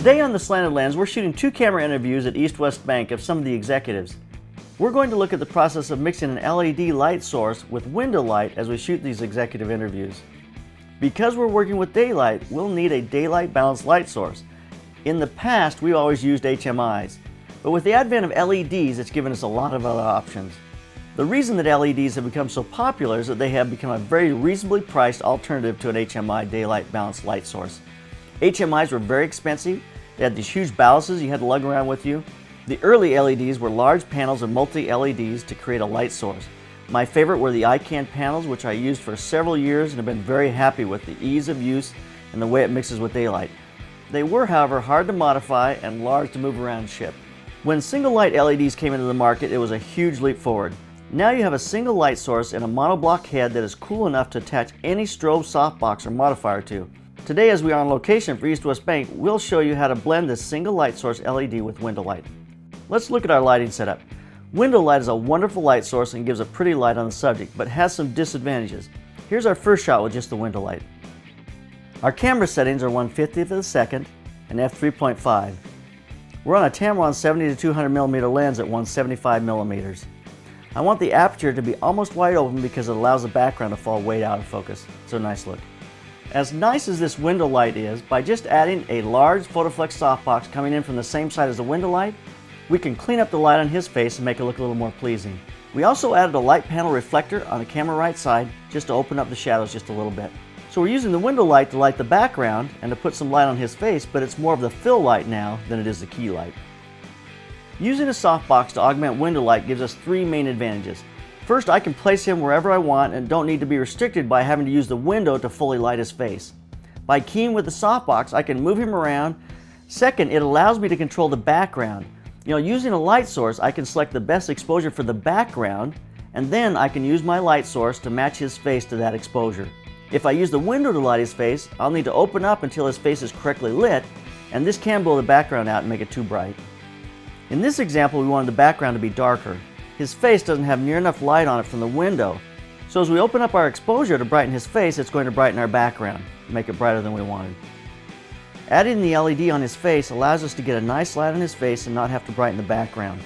Today on the Slanted Lens, we're shooting 2 camera interviews at East-West Bank of some of the executives. We're going to look at the process of mixing an LED light source with window light as we shoot these executive interviews. Because we're working with daylight, we'll need a daylight balanced light source. In the past, we always used HMIs, but with the advent of LEDs, it's given us a lot of other options. The reason that LEDs have become so popular is that they have become a very reasonably priced alternative to an HMI daylight balanced light source. HMIs were very expensive. They had these huge balances you had to lug around with you. The early LEDs were large panels of multi-LEDs to create a light source. My favorite were the ikan panels, which I used for several years and have been very happy with the ease of use and the way it mixes with daylight. They were, however, hard to modify and large to move around and ship. When single light LEDs came into the market, it was a huge leap forward. Now you have a single light source and a monoblock head that is cool enough to attach any strobe softbox or modifier to. Today, as we are on location for East-West Bank, we'll show you how to blend this single light source LED with window light. Let's look at our lighting setup. Window light is a wonderful light source and gives a pretty light on the subject, but has some disadvantages. Here's our first shot with just the window light. Our camera settings are 1/50th of a second and f3.5. We're on a Tamron 70 to 200 millimeter lens at 175 millimeters. I want the aperture to be almost wide open because it allows the background to fall way out of focus. It's a nice look. As nice as this window light is, by just adding a large Photoflex softbox coming in from the same side as the window light, we can clean up the light on his face and make it look a little more pleasing. We also added a light panel reflector on the camera right side just to open up the shadows just a little bit. So we're using the window light to light the background and to put some light on his face, but it's more of the fill light now than it is the key light. Using a softbox to augment window light gives us 3 main advantages. First, I can place him wherever I want and don't need to be restricted by having to use the window to fully light his face. By keying with the softbox, I can move him around. Second, it allows me to control the background. Using a light source, I can select the best exposure for the background, and then I can use my light source to match his face to that exposure. If I use the window to light his face, I'll need to open up until his face is correctly lit, and this can blow the background out and make it too bright. In this example, we wanted the background to be darker. His face doesn't have near enough light on it from the window, so as we open up our exposure to brighten his face, it's going to brighten our background, make it brighter than we wanted. Adding the LED on his face allows us to get a nice light on his face and not have to brighten the background.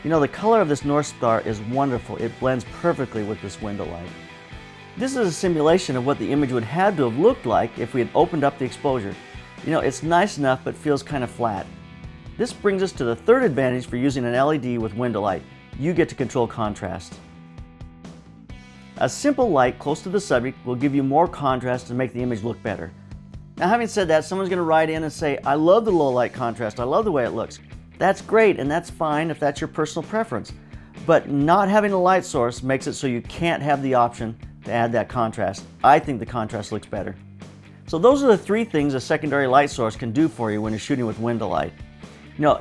The color of this NorthStar is wonderful. It blends perfectly with this window light. This is a simulation of what the image would have to have looked like if we had opened up the exposure. It's nice enough but feels kind of flat. This brings us to the third advantage for using an LED with window light. You get to control contrast. A simple light close to the subject will give you more contrast and make the image look better. Now, having said that, someone's going to write in and say, I love the low light contrast, I love the way it looks. That's great, and that's fine if that's your personal preference. But not having a light source makes it so you can't have the option to add that contrast. I think the contrast looks better. So those are the 3 things a secondary light source can do for you when you're shooting with window light.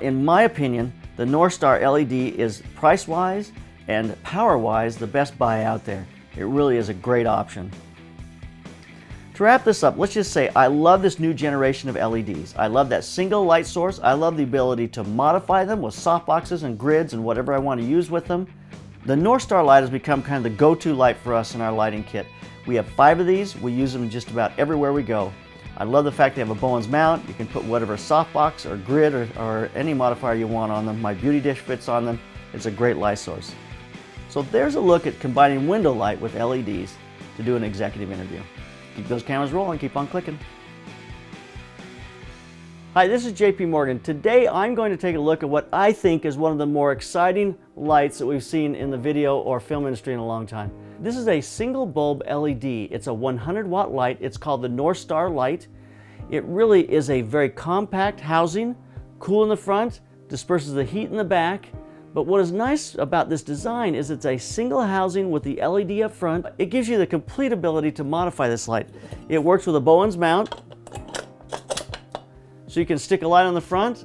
In my opinion, the NorthStar LED is price-wise and power-wise the best buy out there. It really is a great option. To wrap this up, let's just say I love this new generation of LEDs. I love that single light source. I love the ability to modify them with softboxes and grids and whatever I want to use with them. The NorthStar light has become kind of the go-to light for us in our lighting kit. We have 5 of these. We use them just about everywhere we go. I love the fact they have a Bowens mount. You can put whatever softbox or grid or any modifier you want on them. My beauty dish fits on them. It's a great light source. So there's a look at combining window light with LEDs to do an executive interview. Keep those cameras rolling, keep on clicking. Hi, this is JP Morgan. Today I'm going to take a look at what I think is one of the more exciting lights that we've seen in the video or film industry in a long time. This is a single bulb LED. It's a 100-watt light. It's called the NorthStar Lite. It really is a very compact housing, cool in the front, disperses the heat in the back. But what is nice about this design is it's a single housing with the LED up front. It gives you the complete ability to modify this light. It works with a Bowens mount, so you can stick a light on the front,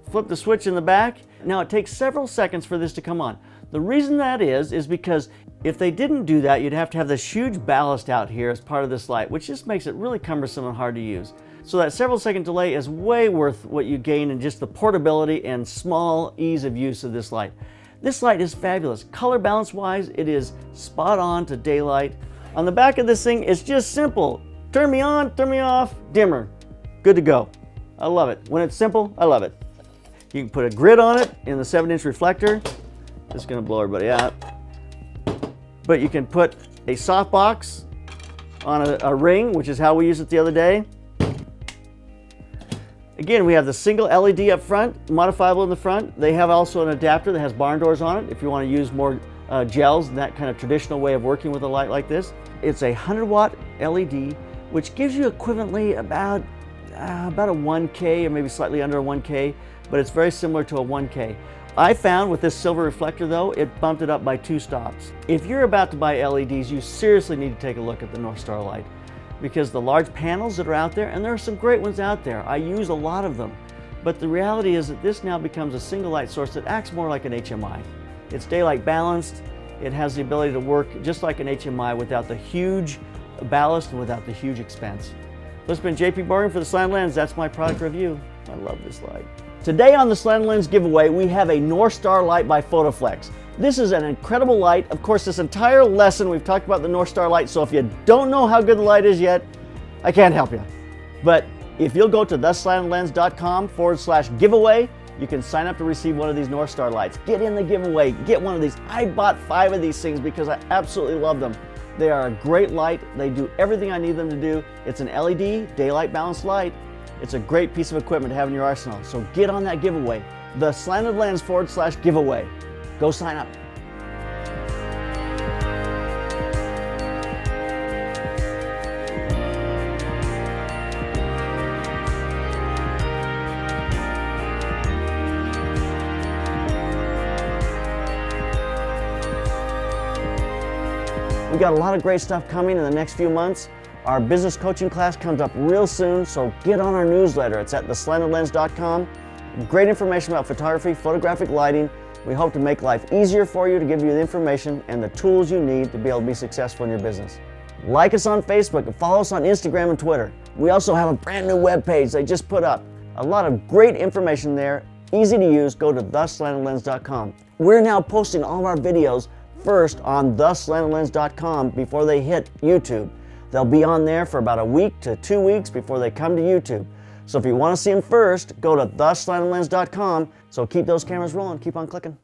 flip the switch in the back. Now it takes several seconds for this to come on. The reason that is because if they didn't do that, you'd have to have this huge ballast out here as part of this light, which just makes it really cumbersome and hard to use. So that several second delay is way worth what you gain in just the portability and small ease of use of this light. This light is fabulous. Color balance wise, it is spot on to daylight. On the back of this thing, it's just simple. Turn me on, turn me off, dimmer. Good to go. I love it. When it's simple, I love it. You can put a grid on it in the 7-inch reflector. This is going to blow everybody out. But you can put a softbox on a ring, which is how we used it the other day. Again, we have the single LED up front, modifiable in the front. They have also an adapter that has barn doors on it if you want to use more gels and that kind of traditional way of working with a light like this. It's a 100-watt LED, which gives you equivalently about a 1K or maybe slightly under a 1K, but it's very similar to a 1K. I found with this silver reflector though, it bumped it up by 2 stops. If you're about to buy LEDs, you seriously need to take a look at the NorthStar Lite, because the large panels that are out there, and there are some great ones out there, I use a lot of them, but the reality is that this now becomes a single light source that acts more like an HMI. It's daylight balanced, it has the ability to work just like an HMI without the huge ballast and without the huge expense. This has been JP Morgan for the Slanted Lens. That's my product review. I love this light. Today on the Slanted Lens giveaway, we have a NorthStar Lite by Photoflex. This is an incredible light. Of course, this entire lesson we've talked about the NorthStar Lite, so if you don't know how good the light is yet, I can't help you. But if you'll go to theslanted.com/giveaway, you can sign up to receive one of these NorthStar lights. Get in the giveaway, get one of these. I bought 5 of these things because I absolutely love them. They are a great light. They do everything I need them to do. It's an LED, daylight balanced light. It's a great piece of equipment to have in your arsenal. So get on that giveaway. theslanted.com/giveaway. Go sign up. We got a lot of great stuff coming in the next few months. Our business coaching class comes up real soon, so get on our newsletter. It's at theslanted.com. Great information about photography, photographic lighting. We hope to make life easier for you, to give you the information and the tools you need to be able to be successful in your business. Like us on Facebook and follow us on Instagram and Twitter. We also have a brand new webpage they just put up. A lot of great information there, easy to use. Go to theslanted.com. We're now posting all of our videos first on theslanted.com before they hit YouTube. They'll be on there for about a week to 2 weeks before they come to YouTube. So if you want to see them first, go to theslanted.com. So keep those cameras rolling, keep on clicking.